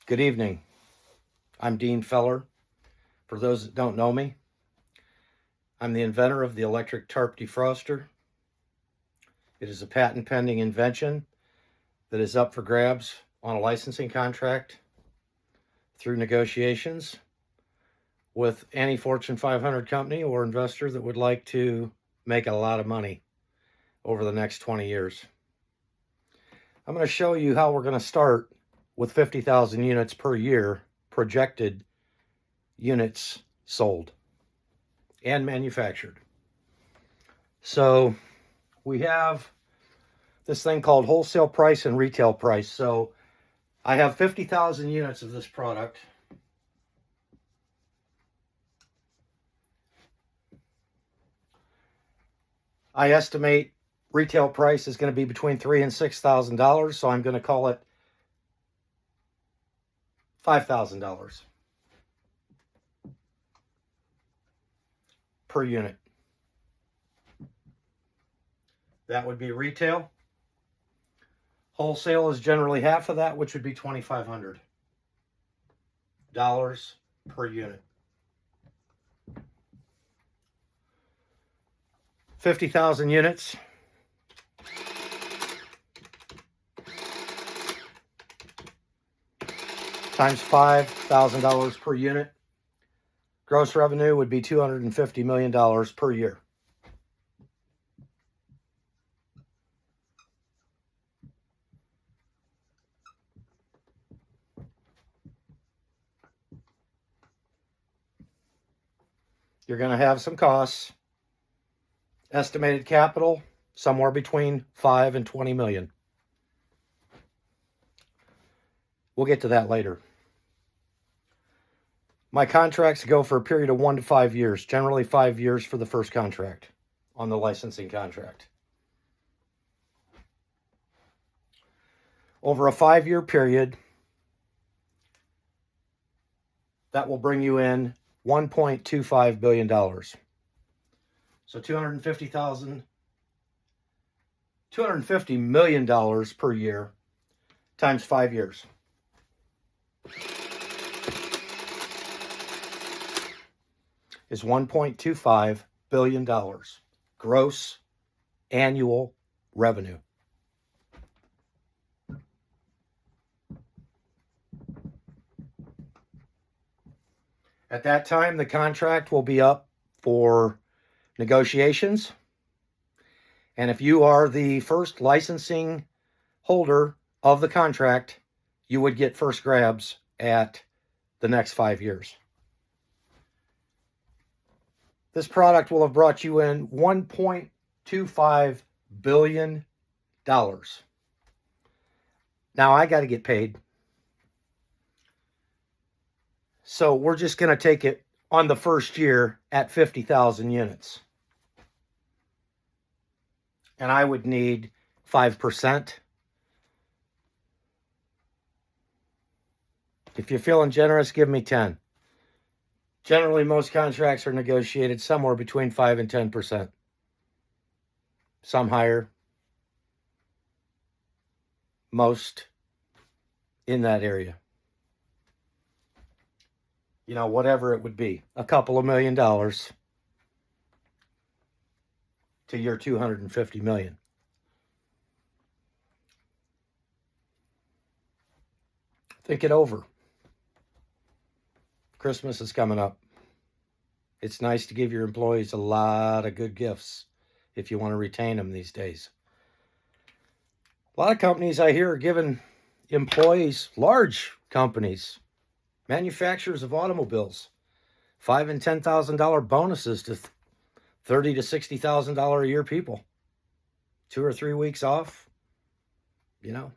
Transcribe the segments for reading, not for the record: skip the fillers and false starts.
Good evening. I'm Dean Feller. For those that don't know me, I'm the inventor of the electric Tarp Defroster. It is a patent pending invention that is up for grabs on a licensing contract through negotiations with any Fortune 500 company or investor that would like to make a lot of money over the next 20 years. I'm going to show you how we're going to start with 50,000 units per year projected units sold and manufactured. So we have this thing called wholesale price and retail price. So I have 50,000 units of this product. I estimate retail price is going to be between $3,000 and $6,000, so I'm going to call it $5,000 per unit. That would be retail. Wholesale is generally half of that, which would be $2,500 per unit. 50,000 units. Times $5,000 per unit. Gross revenue would be $250 million per year. You're going to have some costs. Estimated capital, somewhere between 5 and 20 million. We'll get to that later. My contracts go for a period of 1 to 5 years, generally 5 years for the first contract on the licensing contract. Over a 5-year period, that will bring you in $1.25 billion. So $250 million per year times 5 years. Is $1.25 billion gross annual revenue. At that time, the contract will be up for negotiations. And if you are the first licensing holder of the contract, you would get first grabs at the next 5 years. This product will have brought you in $1.25 billion. Now I got to get paid. So we're just going to take it on the first year at 50,000 units. And I would need 5%. If you're feeling generous, give me 10. Generally, most contracts are negotiated somewhere between 5 and 10%. Some higher. Most in that area. You know, whatever it would be. A couple of $1 million to your $250 million. Think it over. Christmas is coming up. It's nice to give your employees a lot of good gifts if you want to retain them these days. A lot of companies I hear are giving employees, large companies, manufacturers of automobiles, $5,000 and $10,000 bonuses to $30,000 to $60,000 a year people. 2 or 3 weeks off. You know,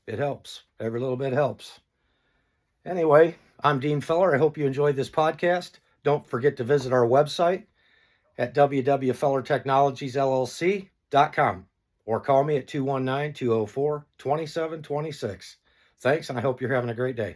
it helps. Every little bit helps. Anyway, I'm Dean Feller. I hope you enjoyed this podcast. Don't forget to visit our website at www.fellertechnologiesllc.com or call me at 219-204-2726. Thanks, and I hope you're having a great day.